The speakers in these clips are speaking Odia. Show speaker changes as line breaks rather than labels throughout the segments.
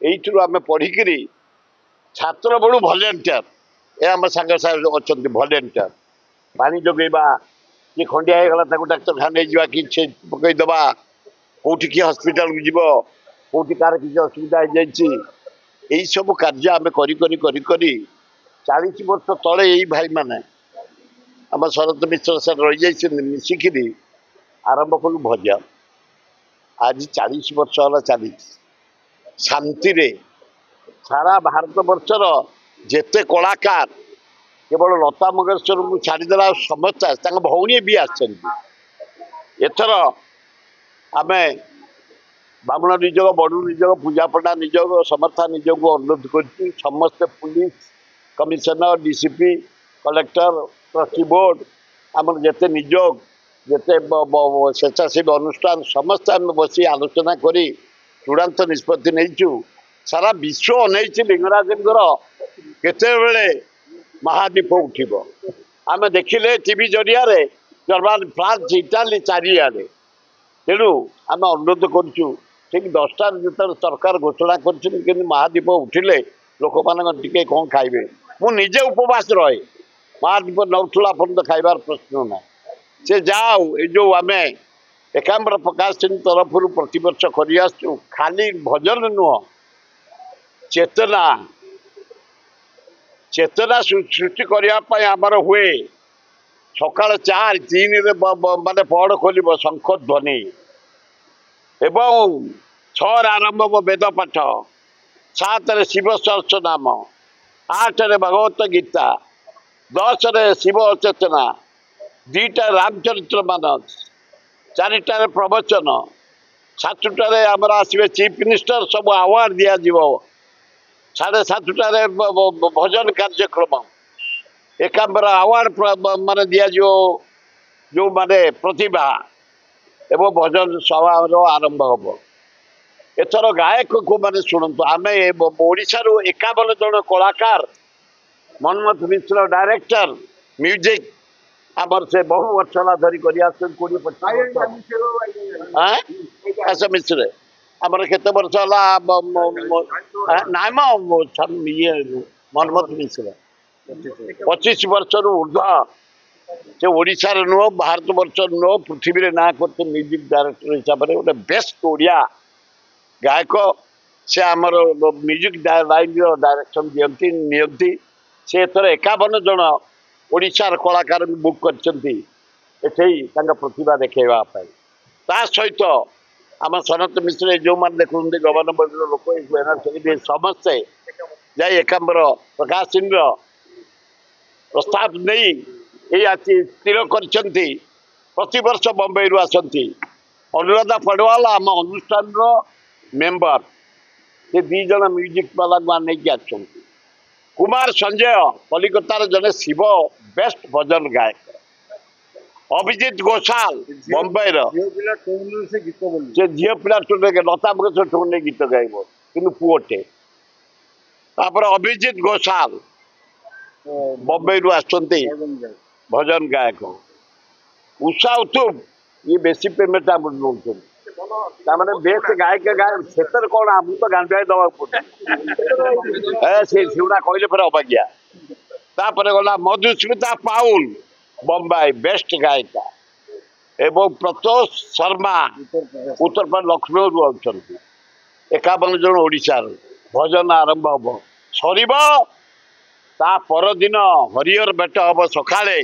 এইଥିରୁ ଆମେ ପଢ଼ିକିରି ଛାତ୍ର ବେଳୁ ଭଲେଣ୍ଟିୟର ଏ ଆମ ସାଙ୍ଗ ଅଛନ୍ତି ଭଲେଣ୍ଟିୟର ପାଣି ଯୋଗେଇବା କି ଖଣ୍ଡିଆ ହେଇଗଲା ତାକୁ ଡାକ୍ତରଖାନା ନେଇଯିବା କି ପକେଇଦେବା କେଉଁଠି କିଏ ହସ୍ପିଟାଲକୁ ଯିବ କେଉଁଠି କାହାର କିଛି ଅସୁବିଧା ହେଇଯାଇଛି ଏଇସବୁ କାର୍ଯ୍ୟ ଆମେ କରି କରି କରି କରି 40 ବର୍ଷ ତଳେ ଏଇ ଭାଇମାନେ ଆମ ଶରତ ମିଶ୍ର ସାର୍ ରହିଯାଇଛନ୍ତି ମିଶିକିରି ଆରମ୍ଭ କଲୁ ଭଜନ ଆଜି 40 ବର୍ଷ ହେଲା ଚାଲିଛି ଶାନ୍ତିରେ ସାରା ଭାରତ ବର୍ଷର ଯେତେ କଳାକାର କେବଳ ଲତା ମଙ୍ଗେଶକରଙ୍କୁ ଛାଡ଼ିଦେଲା ଆଉ ସମସ୍ତେ ତାଙ୍କ ଭଉଣୀ ବି ଆସିଛନ୍ତି ଏଥର ଆମେ ବାମୁଣ ନିଯୋଗ ବଡ଼ୁ ନିଯୋଗ ପୂଜା ପଣ୍ଡା ନିଯୋଗ ସମର୍ଥା ନିଯୋଗକୁ ଅନୁରୋଧ କରୁଛୁ ସମସ୍ତେ police commissioner DCP collector trustee board ଆମର ଯେତେ ନିଯୋଗ ଯେତେ ସ୍ୱେଚ୍ଛାସେବୀ ଅନୁଷ୍ଠାନ ସମସ୍ତେ ଆମେ ବସି ଆଲୋଚନା କରି ଚୂଡ଼ାନ୍ତ ନିଷ୍ପତ୍ତି ନେଇଛୁ ସାରା ବିଶ୍ୱ ଅନେଇଛି ଲିଙ୍ଗରାଜଙ୍କର କେତେବେଳେ ମହାଦୀପ ଉଠିବ ଆମେ ଦେଖିଲେ ଟିଭି ଜରିଆରେ ଜର୍ମାନ ଫ୍ରାନ୍ସ ଇଟାଲୀ ଚାରିଆଡ଼େ ତେଣୁ ଆମେ ଅନୁରୋଧ କରୁଛୁ ଠିକ୍ 10ଟାରେ ଯେତେବେଳେ ସରକାର ଘୋଷଣା କରିଛନ୍ତି କିନ୍ତୁ ମହାଦୀପ ଉଠିଲେ ଲୋକମାନଙ୍କ ଟିକେ କ'ଣ ଖାଇବେ ମୁଁ ନିଜେ ଉପବାସ ରହେ ମହାଦୀପ ନଉଠୁଲା ପର୍ଯ୍ୟନ୍ତ ଖାଇବାର ପ୍ରଶ୍ନ ନାହିଁ ସେ ଯାଉ ଏ ଯେଉଁ ଆମେ ଏକାମ୍ର ପ୍ରକାଶ ସିଂ ତରଫରୁ ପ୍ରତିବର୍ଷ କରିଆସୁଛୁ ଖାଲି ଭଜନ ନୁହଁ ଚେତନା ସୃଷ୍ଟି କରିବା ପାଇଁ ଆମର ହୁଏ ସକାଳ 4:03 ମାନେ ପହଡ଼ ଖୋଲିବ ଶଙ୍ଖ ଧ୍ୱନି ଏବଂ 6ରେ ଆରମ୍ଭ ହେବ ବେଦ ପାଠ 7ରେ ଶିବ ସହସ୍ର ନାମ 8ରେ ଭଗବତ ଗୀତା 10ରେ ଶିବ ଚେତନା 2ଟାରେ ରାମଚରିତ୍ର ମାନସ 4ଟାରେ ପ୍ରବଚନ 7ଟାରେ ଆମର ଆସିବେ ଚିଫ୍ ମିନିଷ୍ଟର ସବୁ ଆୱାର୍ଡ ଦିଆଯିବ 7:30ଟାରେ ଭଜନ କାର୍ଯ୍ୟକ୍ରମ ଏକାମ୍ର ଆୱାର୍ଡ ମାନେ ଦିଆଯିବ ଯେଉଁମାନେ ପ୍ରତିଭା ଏବଂ ଭଜନ ସଭାର ଆରମ୍ଭ ହେବ ଏଥର ଗାୟକକୁ ମାନେ ଶୁଣନ୍ତୁ ଆମେ ଓଡ଼ିଶାରୁ 51 ଜଣ କଳାକାର ମନ୍ମଥ ମିଶ୍ର ଡାଇରେକ୍ଟର ମ୍ୟୁଜିକ୍ ଆମର ସେ ବହୁ ବର୍ଷ ହେଲା ଧରି କରି ଆସୁଛନ୍ତି 20-25 ମିଶ୍ର ଆମର କେତେ ବର୍ଷ ହେଲା ନାଇଁ ମ ଇଏ ମନ୍ମଥ ମିଶ୍ର 25 ବର୍ଷରୁ ଉର୍ଦ୍ଧ୍ୱ ସେ ଓଡ଼ିଶାରେ ନୁହଁ ଭାରତ ବର୍ଷରେ ନୁହଁ ପୃଥିବୀରେ ନାଁ କରୁছে ମ୍ୟୁଜିକ୍ ଡାଇରେକ୍ଟର ହିସାବରେ ଗୋଟେ ବେଷ୍ଟ ଓଡ଼ିଆ ଗାୟକ ସେ ଆମର ମ୍ୟୁଜିକ୍ ଲାଇନ୍ର ଡାଇରେକ୍ସନ ନିଅନ୍ତି ସେ ଏଥର 51 ଜଣ ଓଡ଼ିଶାର କଳାକାରଙ୍କୁ ବୁକ୍ କରିଛନ୍ତି ଏଠି ତାଙ୍କ ପ୍ରତିଭା ଦେଖାଇବା ପାଇଁ ତା ସହିତ ଆମ ସନତ ମିଶ୍ର ଯେଉଁମାନେ ଦେଖୁଛନ୍ତି ଗଭର୍ଣ୍ଣମେଣ୍ଟର ଲୋକ ସମସ୍ତେ ଯାଇ ଏକାମ୍ର ପ୍ରକାଶ ସିଂର ପ୍ରସ୍ତାବ ନେଇ ଏଇ ଆଜି ସ୍ଥିର କରିଛନ୍ତି ପ୍ରତିବର୍ଷ ବମ୍ବେରୁ ଆସନ୍ତି ଅନୁରାଧା ପଡ଼ୱାଲ ଆମ ଅନୁଷ୍ଠାନର ମେମ୍ବର ସେ 2 ଜଣ ମ୍ୟୁଜିକ୍ ବାଲାଙ୍କୁ ନେଇକି ଆସିଛନ୍ତି କୁମାର ସଞ୍ଜୟ କଲିକତାର ଜଣେ ଶିବ ବେଷ୍ଟ ଭଜନ ଗାୟକ ଅଭିଜିତ ଘୋଷାଲ ବମ୍ବେର ସେ ଝିଅ ପିଲା ଲତା ମଙ୍ଗେଶକର ଠୁ ନେଇ ଗୀତ ଗାଇବ କିନ୍ତୁ ପୁଅଟେ ତାପରେ ଅଭିଜିତ ଘୋଷାଲ ବମ୍ବେରୁ ଆସୁଛନ୍ତି ଭଜନ ଗାୟକ ଉଷା ଉଥୁପ ଇଏ ବେଶୀ ପେମେଣ୍ଟ ଆମର ନେଉଛନ୍ତି ତାମାନେ ବେଷ୍ଟ ଗାୟକ ସେଥିରେ କ'ଣ ଆମକୁ ତ ଗାଣ୍ଡିଆଇ ଦେବାକୁ ପଡ଼ୁଛି ସେଗୁଡ଼ା କହିଲେ ଫେରେ ଅବାଗିଆ ତାପରେ ଗଲା ମଧୁସ୍ମିତା ପାଉଲ ବମ୍ବାଇ ବେଷ୍ଟ ଗାୟିକା ଏବଂ ପ୍ରତୋଷ ଶର୍ମା ଉତ୍ତରପ୍ରଦେଶ ଲକ୍ଷ୍ନୌରୁ ଅଛନ୍ତି 51 ଜଣ ଓଡ଼ିଶାର ଭଜନ ଆରମ୍ଭ ହେବ ସରିବ ତା ପରଦିନ ହରିହର ଭେଟ ହେବ ସକାଳେ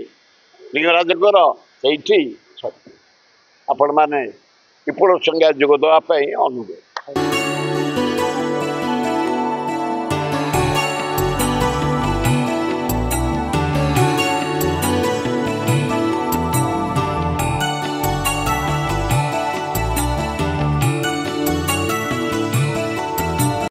ଲିଙ୍ଗରାଜଙ୍କର ସେଇଠି ଆପଣମାନେ ବିପୁଳ ସଂଜ୍ଞା ଯୋଗ ଦେବା ପାଇଁ ଅନୁରୋଧ।